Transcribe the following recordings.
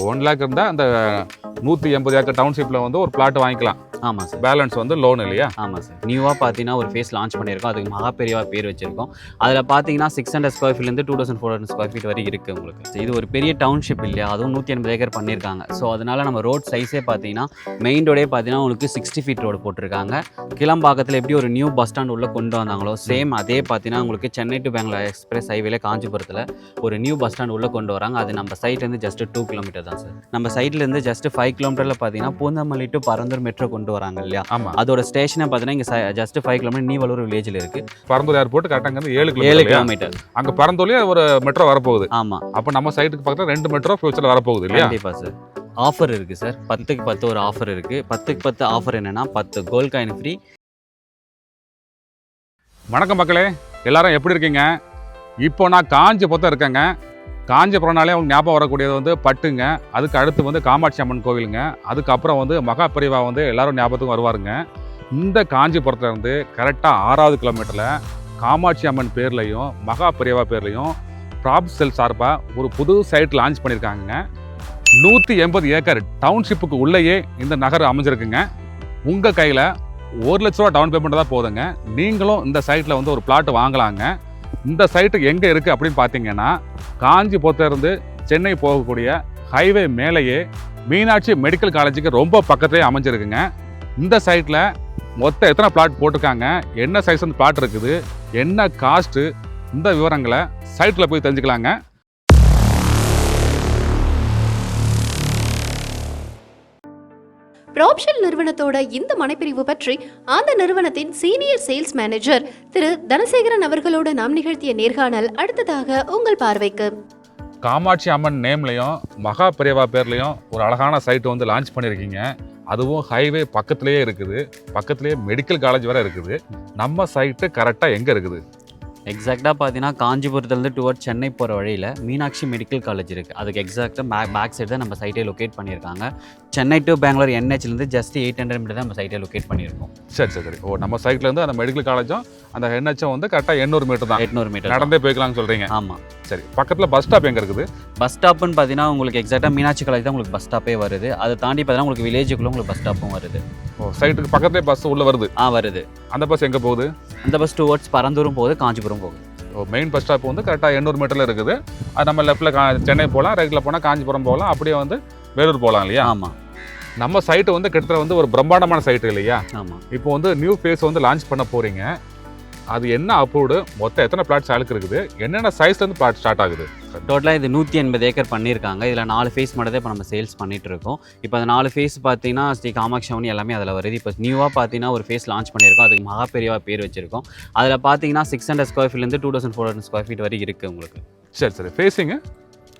1 lakh இருந்தால் அந்த 180 acre டவுன்ஷிப்பில் வந்து ஒரு பிளாட் வாங்கிக்கலாம். ஆமாம் சார். பேலன்ஸ் வந்து லோன் இல்லையா? ஆமாம் சார். நியூவாக பார்த்தீங்கன்னா ஒரு ஃபேஸ் லான்ச் பண்ணியிருக்கோம். அதுக்கு மகா பெரியவா பேர் வச்சிருக்கோம். அதில் பார்த்தீங்கன்னா 600 ஸ்கொயர் ஃபீட்லேருந்து 2400 ஸ்கொயர் ஃபீட் வரைக்கும் இருக்குது உங்களுக்கு. இது ஒரு பெரிய டவுன்ஷிப் இல்லையா, அதுவும் 180 ஏக்கர் பண்ணியிருக்காங்க. ஸோ அதனால் நம்ம ரோட் சைஸே பார்த்தீங்கன்னா மெயின் ரோடே பார்த்தீங்கன்னா உங்களுக்கு 60 ஃபீட் ரோடு போட்டிருக்காங்க. கிளம்பாக்கத்தில் எப்படி ஒரு நியூ பஸ் ஸ்டாண்ட் உள்ளே கொண்டு வந்தாங்களோ சேம் அதே பார்த்தீங்கன்னா உங்களுக்கு சென்னை டு பெங்களூர் எக்ஸ்பிரஸ் ஹைவேல காஞ்சிபுரத்தில் ஒரு நியூ பஸ் ஸ்டாண்ட் உள்ளே கொண்டு வராங்க. அது நம்ம சைட்லேருந்து ஜஸ்ட் 2 கிலோமீட்டர் தான் சார். நம்ம சைட்லேருந்து ஜஸ்ட் 5 கிலோமீட்டரில் பார்த்தீங்கன்னா பூந்தமல்லி டு பரந்தூர் மெட்ரோ கொண்டு வராங்க இல்லையா? ஆமாம். அதோட ஸ்டேஷனை பார்த்தீங்கன்னா இங்கே ஜஸ்ட் 5 கிலோமீட்டர் நீவலூர் வில்லேஜில் இருக்குது. பரந்தூர் ஏர்போர்ட் கரெக்டாக 7 கிலோமீட்டர். அங்கே பரந்தூர்லேயே ஒரு மெட்ரோ வரப்போகுது. ஆமாம். அப்போ நம்ம சைட்டுக்கு பக்கத்தில் 2 மெட்ரோ ஃபியூச்சரில் வரப்போகுது இல்லையா? கண்டிப்பாக சார். ஆஃபர் இருக்குது சார். 10க்கு 10 ஒரு ஆஃபர் இருக்குது. 10க்கு 10 ஆஃபர் என்னென்னா 10 கோல்ட் காயின் ஃப்ரீ. வணக்கம் மக்களே, எல்லாரும் எப்படி இருக்கீங்க? இப்போ நான் காஞ்சிபுரத்தில் இருக்கேங்க. காஞ்சிபுரம்னாலே அவங்க ஞாபகம் வரக்கூடியது வந்து பட்டுங்க. அதுக்கு அடுத்து வந்து காமாட்சி அம்மன் கோவிலுங்க. அதுக்கப்புறம் வந்து மகா பெரியவா வந்து எல்லாரும் ஞாபகத்துக்கு வருவாருங்க. இந்த காஞ்சிபுரத்தில் இருந்து கரெக்டாக 6வது கிலோமீட்டரில் காமாட்சி அம்மன் பேர்லையும் மகா பெரியவா பேர்லையும் ப்ராப் செல் சார்பாக ஒரு புது சைட் லான்ச் பண்ணியிருக்காங்க. 180 ஏக்கர் டவுன்ஷிப்புக்கு உள்ளேயே இந்த நகர் அமைஞ்சிருக்குங்க. உங்கள் கையில் 1 லட்ச ரூபா டவுன் பேமெண்ட் தான் போதுங்க. நீங்களும் இந்த சைட்டில் வந்து ஒரு பிளாட் வாங்கலாங்க. இந்த சைட்டு எங்கே இருக்குது அப்படின்னு பார்த்தீங்கன்னா காஞ்சிபுரத்துலேருந்து சென்னை போகக்கூடிய ஹைவே மேலேயே மீனாட்சி மெடிக்கல் காலேஜுக்கு ரொம்ப பக்கத்துலேயே அமைஞ்சிருக்குங்க. இந்த சைட்டில் மொத்தம் எத்தனை பிளாட் போட்டிருக்காங்க, என்ன சைஸ் வந்து பிளாட் இருக்குது, என்ன காஸ்ட்டு, இந்த விவரங்களை சைட்டில் போய் தெரிஞ்சுக்கலாங்க. ப்ராப்ஷல் நிறுவனத்தோட இந்த மனைப்பிரிவு பற்றி அந்த நிறுவனத்தின் சீனியர் சேல்ஸ் மேனேஜர் திரு தனசேகரன் அவர்களோட நாம் நிகழ்த்திய நேர்காணல் அடுத்ததாக உங்கள் பார்வைக்கு. காமாட்சி அம்மன் நேம்லையும் மகா பெரியவா பேர்லையும் ஒரு அழகான சைட்டு வந்து லான்ச் பண்ணியிருக்கீங்க. அதுவும் ஹைவே பக்கத்துலேயே இருக்குது, பக்கத்துலேயே மெடிக்கல் காலேஜ் வேறு இருக்குது. நம்ம சைட்டு கரெக்டாக எங்கே இருக்குது? எக்ஸாக்டாக பார்த்தீங்கன்னா காஞ்சிபுரத்துலேருந்து டுவர்ட் சென்னை போகிற வழியில் மீனாட்சி மெடிக்கல் காலேஜ் இருக்குது. அதுக்கு எக்ஸாக்டாக பேக் சைடு தான் நம்ம சைட்டே லொக்கேட் பண்ணியிருக்காங்க. சென்னை டு பெங்களூர் NHலேருந்து ஜஸ்ட் 800 மீட்டர் தான் நம்ம சைட்டே லொக்கேட் பண்ணியிருக்கோம். சரி. நம்ம சைட்லேருந்து அந்த மெடிக்கல் காலேஜும் அந்த NHம் வந்து கரெக்டாக 800 மீட்டர் தான். 800 மீட்டர் நடந்தே போய்க்கலாம்னு சொல்கிறீங்க? ஆமாம். சரி, பக்கத்தில் பஸ் ஸ்டாப் எங்கே இருக்குது? பஸ் ஸ்டாப்புன்னு பார்த்தீங்கன்னா உங்களுக்கு எக்ஸாக்டாக மீனாட்சி காலேஜ் தான் உங்களுக்கு பஸ் ஸ்டாப்பே வருது. அதை தாண்டி பார்த்தீங்கன்னா உங்களுக்கு வில்லேஜுக்குள்ளே உங்களுக்கு பஸ் ஸ்டாப்பும் வருது. சைட்டுக்கு பக்கத்துலேயே பஸ் உள்ளே வருது? வருது. அந்த பஸ் எங்கே போகுது? அந்த பஸ் டுவர்ட்ஸ் பரந்தூரும் போகுது, காஞ்சிபுரம் போகுது. மெயின் பஸ் ஸ்டாப் வந்து கரெக்டாக 800 மீட்டரில் இருக்குது. அது நம்ம லெஃப்ட்டில் சென்னை போகலாம், ரைட்டில் போனால் காஞ்சிபுரம் போகலாம், அப்படியே வந்து வேலூர் போகலாம் இல்லையா? ஆமாம். நம்ம சைட்டு வந்து கிட்டத்தட்ட வந்து ஒரு பிரம்மாண்டமான சைட்டு இல்லையா? ஆமாம். இப்போ வந்து நியூ ஃபேஸ் வந்து லான்ச் பண்ண போகிறீங்க. அது என்ன அப்ரூவ்டு, மொத்தம் எத்தனை பிளாட் சேலுக்கு இருக்குது, என்னென்ன சைஸ்லேருந்து பிளாட் ஸ்டார்ட் ஆகுது? டோட்டலாக இது 180 ஏக்கர் பண்ணியிருக்காங்க. இதில் 4 ஃபேஸ் மட்டும் தான் இப்போ நம்ம சேல்ஸ் பண்ணிகிட்டு இருக்கோம். இப்போ அந்த 4 ஃபேஸ் பார்த்தீங்கன்னா ஸ்ரீ காமாட்சி அம்மன் எல்லாமே அதில் வருது. இப்போ நியூவாக பார்த்தீங்கன்னா ஒரு ஃபேஸ் லான்ச் பண்ணியிருக்கோம். அதுக்கு மகா பெரியவா பேர் வச்சிருக்கோம். அதில் பார்த்தீங்கன்னா 600 ஸ்கொயர் ஃபீட்லேருந்து 2400 ஸ்கொயர் ஃபீட் வரைக்கும் இருக்குது உங்களுக்கு. சரி.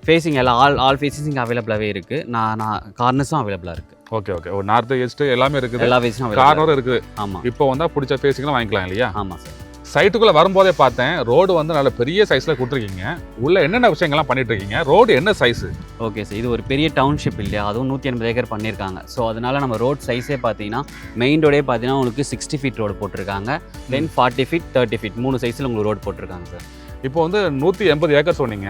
ஃபேஸிங் எல்லாம் ஆல் ஃபேஸிங் அவைலபிளாகவே இருக்குது. நான் கார்னர்ஸும் அவைலபிளாக இருக்குது. ஓகே. ஒரு நார்த் ஈஸ்ட் எல்லாமே இருக்குது, எல்லா ஃபேஸும் கார்னரும் இருக்குது. ஆமாம். இப்போ வந்தால் பிடிச்ச ஃபேஸிங்லாம் வாங்கிக்கலாம் இல்லையா? ஆமாம் சார். சைட்டுக்குள்ளே வரும்போதே பார்த்தேன் ரோடு வந்து நல்ல பெரிய சைஸில் கொடுத்துருக்கீங்க. உள்ள என்னென்ன விஷயங்கள்லாம் பண்ணிட்டு இருக்கீங்க? ரோடு என்ன சைஸு? ஓகே சார், இது ஒரு பெரிய டவுன்ஷிப் இல்லையா, அதுவும் 180 ஏக்கர் பண்ணியிருக்காங்க. ஸோ அதனால் நம்ம ரோட் சைஸே பார்த்தீங்கன்னா மெயின் ரோடே பார்த்தீங்கன்னா உங்களுக்கு 60 ஃபீட் ரோடு போட்டிருக்காங்க. தென் 40 ஃபீட் 30 ஃபீட் 3 சைஸில் உங்களுக்கு ரோடு போட்டிருக்காங்க சார். இப்போ வந்து 180 ஏக்கர் சொன்னீங்க.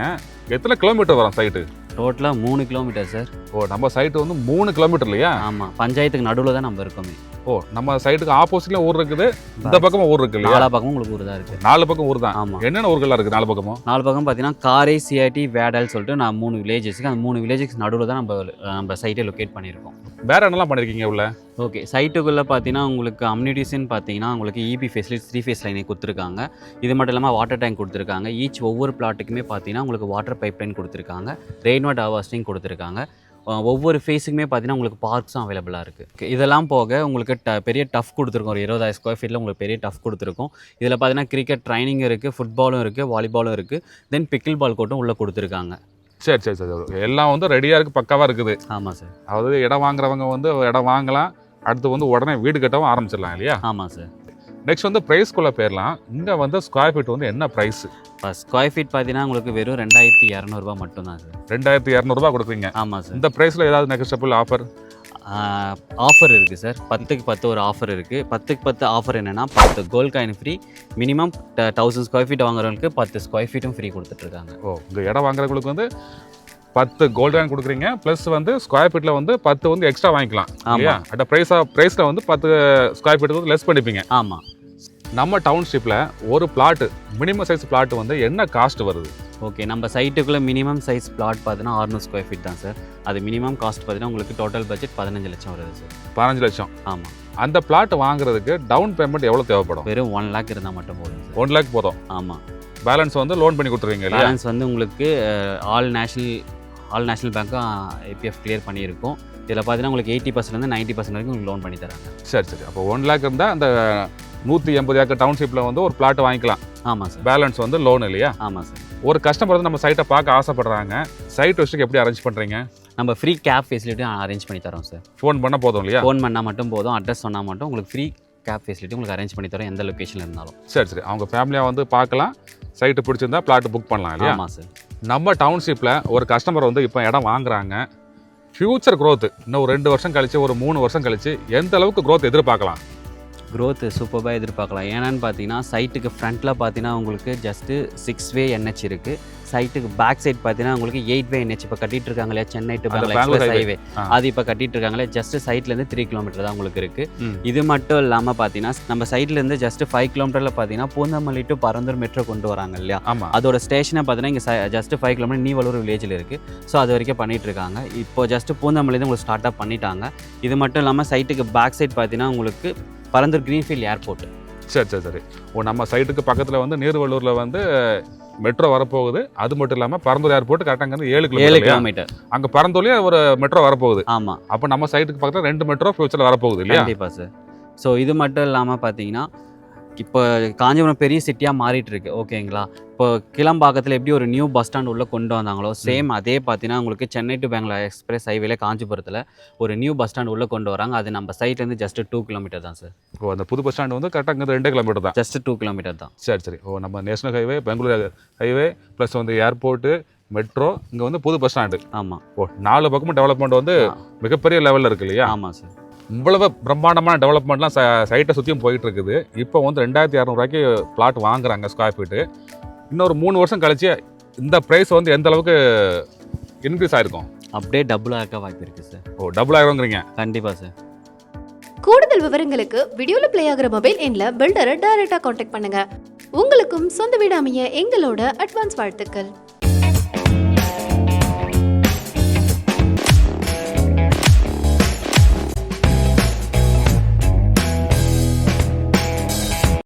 எத்தனை கிலோமீட்டர் வரும் சைட்டு? டோட்டலாக 3 கிலோமீட்டர் சார். நம்ம சைட்டு வந்து 3 கிலோமீட்டர் இல்லையா? ஆமாம். பஞ்சாயத்துக்கு நடுவில் தான் நம்ம இருக்கோமே. நம்ம சைட்டுக்கு ஆப்போசிட்ல ஊர் இருக்குது, இந்த பக்கமும் ஊர் இருக்கு இல்லையா? 4 பக்கமும் உங்களுக்கு ஊர் தான் இருக்குது. 4 பக்கம் ஊர் தான். ஆமாம். என்னென்ன ஊர்கள்லாம் இருக்குது 4 பக்கமும்? 4 பக்கம் பார்த்தீங்கன்னா காரை, சிஐடி, வேடால் சொல்லிட்டு 3 வில்லேஜஸ்க்கு, அந்த 3 வில்லேஜஸ்க்கு நடுவில் தான் நம்ம சைட்டை லொக்கேட் பண்ணியிருக்கோம். வேற என்னெல்லாம் பண்ணியிருக்கீங்க உள்ள? ஓகே, சைட்டுக்குள்ளே பார்த்தீங்கன்னா உங்களுக்கு அம்யூனிட்டிஸ்ன்னு பார்த்தீங்கன்னா உங்களுக்கு EB ஃபெசிலிட்டி 3 ஃபேஸ் லைனை கொடுத்துருக்காங்க. இது மட்டும் இல்லாமல் வாட்டர் டேங்க் கொடுத்துருக்காங்க. ஒவ்வொரு பிளாட்டுக்குமே பார்த்தீங்கன்னா உங்களுக்கு வாட்டர் பைப் லைன் கொடுத்துருக்காங்க, ரெயின் வாட்டர் ஹார்வெஸ்டிங் கொடுத்துருக்காங்க. ஒவ்வொரு ஃபேஸுக்குமே பார்த்தீங்கன்னா உங்களுக்கு பார்க்ஸும் அவைலபிளாக இருக்குது. இதெல்லாம் போக உங்களுக்கு பெரிய டஃப் கொடுத்துருக்கோம். ஒரு 20,000 ஸ்கொயர் ஃபீட்டில் உங்களுக்கு பெரிய டஃப் கொடுத்துருக்கோம். இதில் பார்த்தீங்கன்னா கிரிக்கெட் ட்ரைனிங் இருக்குது, ஃபுட்பாலும் இருக்குது, வாலிபாலும் இருக்குது, தென் பிக்கிள் பால் கோர்ட்டும் உள்ளே கொடுத்துருக்காங்க. சரி. எல்லாம் வந்து ரெடியாக இருக்குது, பக்காவாக இருக்குது. ஆமாம் சார். அதாவது இடம் வாங்குறவங்க வந்து இடம் வாங்கலாம், அடுத்து வந்து உடனே வீடு கட்டவும் ஆரம்பிச்சிடலாம் இல்லையா? ஆமாம் சார். நெக்ஸ்ட் வந்து ப்ரைஸ்க்குள்ளே போயிடலாம். இங்கே வந்து ஸ்கொயர் ஃபீட் வந்து என்ன ப்ரைஸு? ஸ்கொயர் ஃபீட் பார்த்தீங்கன்னா உங்களுக்கு வெறும் 2200 மட்டும்தான் சார். 2200 கொடுக்குறீங்க? ஆமாம் சார். இந்த ப்ரைஸில் ஏதாவது நெக்ஸ்டபிள் ஆஃபர் ஆஃபர் இருக்குது சார். 10க்கு 10 ஒரு ஆஃபர் இருக்குது. 10க்கு 10 ஆஃபர் என்னென்னா 10 gold coin free. Minimum 1000 square feet வாங்குறவங்களுக்கு 10 ஸ்கொயர் ஃபீட்டும் ஃப்ரீ கொடுத்துட்ருக்காங்க. இங்கே இடம் வாங்குறவங்களுக்கு வந்து 10 கோல்டு காயின் கொடுக்குறீங்க ப்ளஸ் வந்து ஸ்கொயர் ஃபீட்டில் வந்து 10 வந்து எக்ஸ்ட்ரா வாங்கிக்கலாம் ஆமா. இல்லையா? அட் ப்ரைஸில் வந்து 10 ஸ்கொயர் ஃபீட் வந்து லெஸ் பண்ணிப்பீங்க. ஆமாம். நம்ம டவுன்ஷிப்பில் ஒரு பிளாட்டு மினிமம் சைஸ் பிளாட் வந்து என்ன காஸ்ட் வருது? ஓகே, நம்ம சைட்டுக்குள்ளே மினிமம் சைஸ் பிளாட் பார்த்தீங்கன்னா 600 ஸ்கொயர் ஃபீட் தான் சார். அது மினிமம் காஸ்ட் பார்த்தீங்கன்னா உங்களுக்கு டோட்டல் பட்ஜெட் 15 லட்சம் வருது சார். 15 லட்சம். ஆமாம். அந்த பிளாட் வாங்குறதுக்கு டவுன் பேமெண்ட் எவ்வளோ தேவைப்படும்? வெறும் 1 லேக் இருந்தால் மட்டும் போதும் சார். 1 லேக் போதும். ஆமாம். பேலன்ஸ் வந்து லோன் பண்ணி கொடுத்துருவீங்க இல்லையா? பேலன்ஸ் வந்து உங்களுக்கு ஆல் நேஷனல் பேங்க்கும் ஏபிஎஃப் கிளியர் பண்ணியிருக்கோம். இதில் பார்த்தீங்கன்னா உங்களுக்கு 80% வந்து 90% வரைக்கும் உங்களுக்கு லோன் பண்ணி தராங்க. சரி. அப்போ 1 லேக் இருந்தால் அந்த 180 ஏக்கர் டவுன்ஷிப்பில் வந்து ஒரு பிளாட் வாங்கிக்கலாம். ஆமாம் சார். பேலன்ஸ் வந்து லோன் இல்லையா? ஆமாம் சார். ஒரு கஸ்டமர் வந்து நம்ம சைட்டை பார்க்க ஆசைப்படுறாங்க, சைட் வச்சுக்கு எப்படி அரேஞ்ச் பண்ணுறீங்க? நம்ம ஃப்ரீ கேப் ஃபெசிலிட்டியும் அரேஞ்ச் பண்ணி தரோம் சார். ஃபோன் பண்ணால் போதும் இல்லையா? ஃபோன் பண்ணால் மட்டும் போதும், அட்ரஸ் சொன்னால் மட்டும் உங்களுக்கு ஃப்ரீ கேப் ஃபெசிலிட்டி உங்களுக்கு அரேஞ்ச் பண்ணி தரோம், எந்த லொக்கேஷனில் இருந்தாலும். சரி. அவங்க ஃபேமிலியாக வந்து பார்க்கலாம், சைட்டு பிடிச்சிருந்தா பிளாட் புக் பண்ணலாம் இல்லையா? ஆமாம் சார். நம்ம டவுன்ஷிப்பில் ஒரு கஸ்டமர் வந்து இப்போ இடம் வாங்குறாங்க, ஃப்யூச்சர் க்ரோத் இன்னும் ஒரு 2 வருஷம் கழிச்சு ஒரு 3 வருஷம் கழிச்சு எந்த அளவுக்கு க்ரோத் எதிர்பார்க்கலாம்? க்ரோத்து சூப்பராக எதிர்பார்க்கலாம். ஏன்னான்னு பார்த்தீங்கன்னா சைட்டுக்கு ஃப்ரண்ட்டில் பார்த்தீங்கன்னா உங்களுக்கு ஜஸ்ட்டு 6 வே NH இருக்குது. சைட்டுக்கு பேக் சைட் பார்த்தீங்கன்னா உங்களுக்கு 8 வே NH இப்போ கட்டிட்டு இருக்காங்க இல்லையா, Chennai to Bangalore express highway, அது இப்போ கட்டிட்டு இருக்காங்களே. ஜஸ்ட் சைட்லேருந்து 3 கிலோமீட்டர் தான் உங்களுக்கு இருக்குது. இது மட்டும் இல்லாமல் பார்த்தீங்கன்னா நம்ம சைட்லேருந்து ஜஸ்ட் 5 கிலோமீட்டரில் பார்த்தீங்கன்னா பூந்தமல்லி டு பரந்தூர் மெட்ரோ கொண்டு வராங்க இல்லையா? ஆமாம். அதோட ஸ்டேஷனை பார்த்தீங்கன்னா இங்கே ஜஸ்ட் 5 கிலோமீட்டர் நீவலூர் வில்லேஜில் இருக்குது. ஸோ அது வரைக்கும் பண்ணிட்டு இருக்காங்க. இப்போ ஜஸ்ட் பூந்தமல்லி உங்களுக்கு ஸ்டார்ட் அப் பண்ணிட்டாங்க. இது மட்டும் இல்லாமல் சைட்டுக்கு பேக் சைட் பார்த்தீங்கன்னா உங்களுக்கு பரந்தூர் கிரீன்ஃபீல்ட் ஏர்போர்ட். சரி. நம்ம சைட்டுக்கு பக்கத்தில் வந்து நீர்வள்ளூரில் வந்து மெட்ரோ வரப்போகுது. அது மட்டும் இல்லாமல் பரந்தூர் ஏர்போர்ட் கரெக்டாக வந்து 7 கிலோமீட்டர். அங்கே பரந்தூர்லேயே ஒரு மெட்ரோ வரப்போகுது. ஆமாம். அப்போ நம்ம சைட்டுக்கு பக்கத்தில் 2 மெட்ரோ ஃபியூச்சரில் வரப்போகுது இல்லையா? கண்டிப்பாக சார். ஸோ இது மட்டும் இல்லாமல் பார்த்தீங்கன்னா இப்போ காஞ்சிபுரம் பெரிய சிட்டியாக மாறிட்டு இருக்கு. ஓகேங்களா? இப்போ கிளம்பாக்கத்தில் எப்படி ஒரு நியூ பஸ் ஸ்டாண்ட் உள்ளே கொண்டு வந்தாங்களோ சேம் அதே பார்த்தீங்கன்னா உங்களுக்கு சென்னை டு பெங்களூர் எக்ஸ்பிரஸ் ஹைவேல காஞ்சிபுரத்தில் ஒரு நியூ பஸ் ஸ்டாண்ட் உள்ளே கொண்டு வராங்க. அது நம்ம சைட்லேருந்து ஜஸ்ட் 2 கிலோமீட்டர் தான் சார். அந்த புது பஸ் ஸ்டாண்ட் வந்து கரெக்டாக இங்கே 2 கிலோமீட்டர் தான். ஜஸ்ட் 2 கிலோமீட்டர் தான். சரி. நம்ம national highway, Bangalore highway plus வந்து ஏர்போர்ட்டு, மெட்ரோ, இங்கே வந்து புது பஸ் ஸ்டாண்டு. ஆமாம். 4 பக்கமும் டெவலப்மெண்ட் வந்து மிகப்பெரிய லெவலில் இருக்கு இல்லையா? ஆமாம் சார். இவ்வளவு பிரம்மாண்டமான டெவலப்மெண்ட்லாம் சைட்டை சுற்றியும் போயிட்டு இருக்குது. இப்போ வந்து 2600 ரூபாய்க்கு பிளாட் வாங்குறாங்க ஸ்கொயர் ஃபீட்டு. இன்னொரு 3 வருஷம் கழிச்சு இந்த ப்ரைஸ் வந்து எந்த அளவுக்கு இன்க்ரீஸ் ஆயிருக்கும்? அப்படியே டபுள் ஆக வாய்ப்பு இருக்குது சார். டபுள் ஆயிருங்கிறீங்க? கண்டிப்பாக சார். கூடுதல் விவரங்களுக்கு வீடியோல ப்ளே ஆகிற மொபைல் எண்ணில் பில்டரை டைரக்டா கான்டாக்ட் பண்ணுங்க. உங்களுக்கும் சொந்த வீடு அமைய எங்களோட அட்வான்ஸ் வாழ்த்துக்கள்.